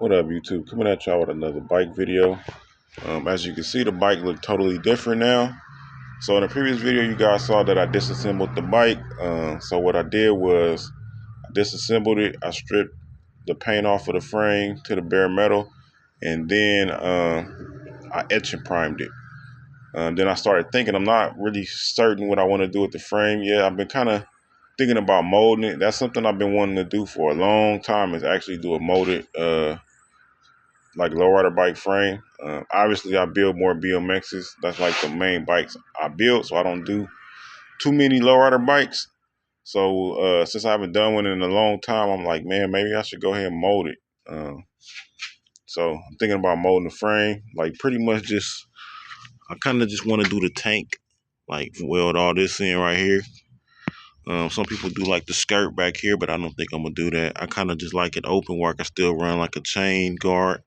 What up, YouTube? Coming at y'all with another bike video. As you can see, the bike look totally different now. So in the previous video, you guys saw that I disassembled the bike. So what I did was I disassembled it. I stripped the paint off of the frame to the bare metal, and then I etch and primed it. Then I started thinking, I'm not really certain what I want to do with the frame yet. I've been kind of thinking about molding it. That's something I've been wanting to do for a long time, is actually do a molded like lowrider bike frame. Obviously, I build more BMXs. That's like the main bikes I build, so I don't do too many lowrider bikes. So since I haven't done one in a long time, I'm like, man, maybe I should go ahead and mold it. So I'm thinking about molding the frame, like pretty much just, I kind of just want to do the tank, like weld all this in right here. Some people do like the skirt back here, but I don't think I'm gonna do that. I kind of just like it open where I can still run like a chain guard.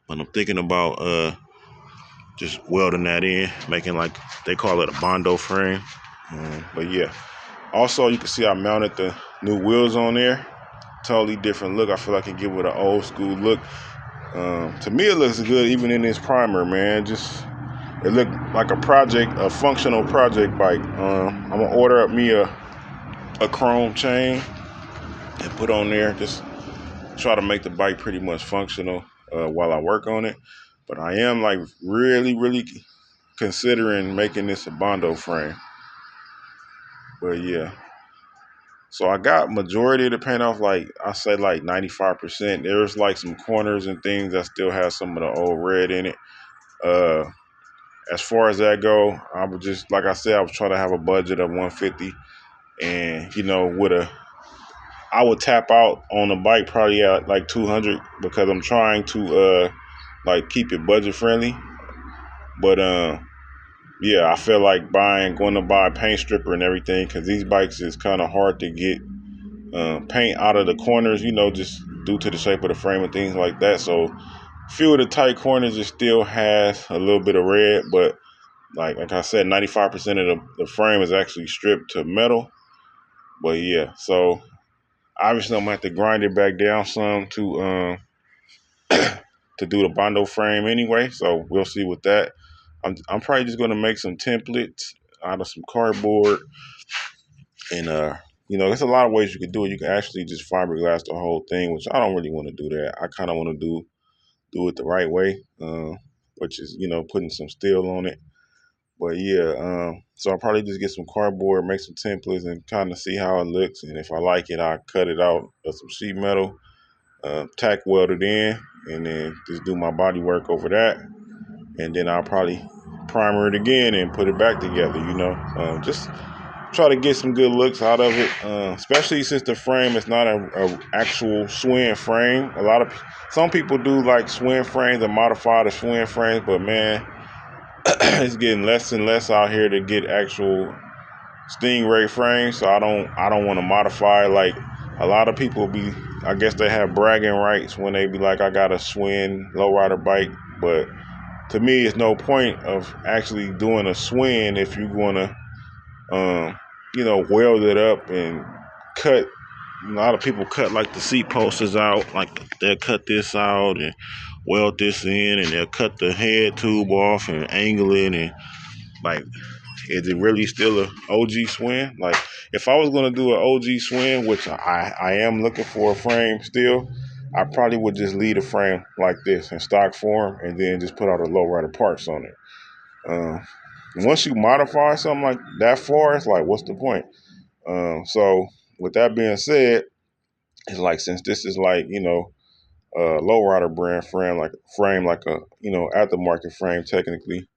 But I'm thinking about just welding that in, making like, they call it a Bondo frame. But yeah, also you can see I mounted the new wheels on there. Totally different look. I feel like I can give it an old school look. To me it looks good even in this primer, man. Just, it looked like a project, a functional project bike. I'm gonna order up me a chrome chain and put on there. Just try to make the bike pretty much functional while I work on it. But I am like really considering making this a Bondo frame. But yeah, so I got majority of the paint off, like I say like 95%. There's like some corners and things that still have some of the old red in it. As far as that go, I would just, like I said, I was trying to have a budget of 150, and you know, I would tap out on the bike probably at like 200, because I'm trying to like keep it budget friendly. But yeah, I feel like going to buy a paint stripper and everything, because these bikes is kind of hard to get paint out of the corners, you know, just due to the shape of the frame and things like that. So a few of the tight corners, it still has a little bit of red, but like I said, 95% of the frame is actually stripped to metal. But yeah, so obviously I'm gonna have to grind it back down some to to do the Bondo frame anyway. So we'll see with that. I'm probably just gonna make some templates out of some cardboard, and you know, there's a lot of ways you can do it. You can actually just fiberglass the whole thing, which I don't really want to do that. I kind of want to do it the right way, which is, you know, putting some steel on it. But yeah, so I'll probably just get some cardboard, make some templates, and kind of see how it looks. And if I like it, I'll cut it out of some sheet metal, tack weld it in, and then just do my body work over that. And then I'll probably primer it again and put it back together, you know. Just try to get some good looks out of it, especially since the frame is not a actual swing frame. Some people do like swing frames and modify the swing frames, but man, it's getting less and less out here to get actual Stingray frames. So I don't want to modify. Like a lot of people I guess they have bragging rights when they be like, I got a swing lowrider bike, but to me, it's no point of actually doing a swing if you're gonna you know, weld it up and cut. A lot of people cut like the seat posters out, like they'll cut this out and weld this in, and they'll cut the head tube off and angle it, and like, is it really still a OG swing? Like, if I was gonna do an OG swing, which I am looking for a frame still, I probably would just leave the frame like this in stock form, and then just put all the lowrider parts on it. Once you modify something like that far, it's like, what's the point? So with that being said, it's like, since this is like, you know, a lowrider brand frame like a, you know, aftermarket frame technically,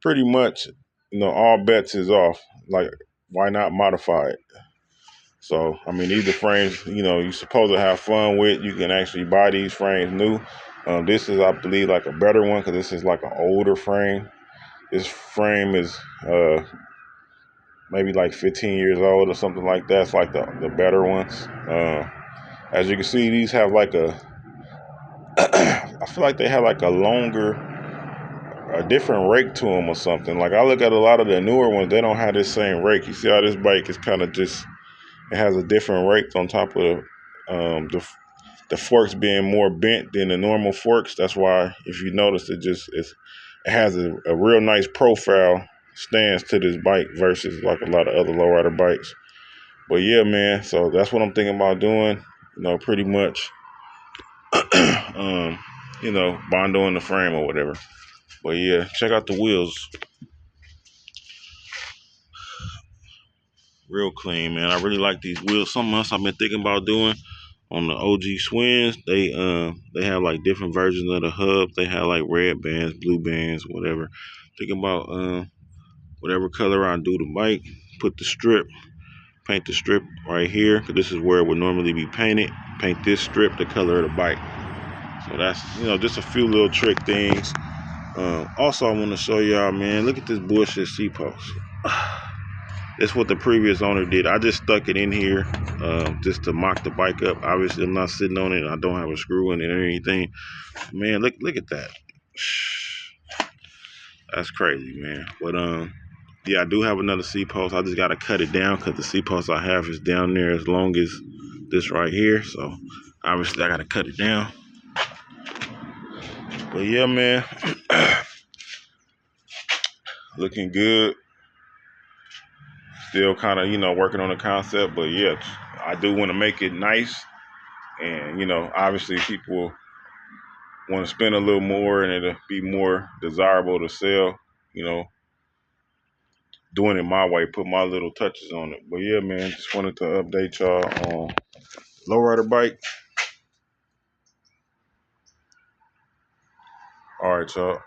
pretty much, you know, all bets is off. Like, why not modify it? So I mean, these are frames, you know, you're supposed to have fun with. You can actually buy these frames new. This is, I believe, like a better one, because this is like an older frame. This frame is maybe like 15 years old or something like that. It's like the better ones. As you can see, these have like I feel like they have like a different rake to them or something. Like, I look at a lot of the newer ones, they don't have this same rake. You see how this bike is kind of just, it has a different rake on top of the forks being more bent than the normal forks. That's why, if you notice, it has a real nice profile stance to this bike versus like a lot of other lowrider bikes. But yeah, man, so that's what I'm thinking about doing. You know, pretty much, you know, bondoing the frame or whatever. But yeah, check out the wheels. Real clean, man. I really like these wheels. Something else I've been thinking about doing on the OG Swins, they have like different versions of the hub. They have like red bands, blue bands, whatever. Thinking about whatever color I do the bike, put the strip, paint the strip right here, because this is where it would normally be painted. Paint this strip the color of the bike. So that's, you know, just a few little trick things. Also, I want to show y'all, man, look at this bullshit C-post. That's what the previous owner did. I just stuck it in here just to mock the bike up. Obviously, I'm not sitting on it. I don't have a screw in it or anything. Man, look at that. That's crazy, man. But yeah, I do have another C-post. I just got to cut it down because the C-post I have is down there as long as this right here. So obviously, I got to cut it down. But yeah, man, looking good. Still kind of, you know, working on the concept. But yeah, I do want to make it nice. And, you know, obviously people want to spend a little more and it'll be more desirable to sell, you know, doing it my way, put my little touches on it. But yeah, man, just wanted to update y'all on Lowrider bike. All right, y'all.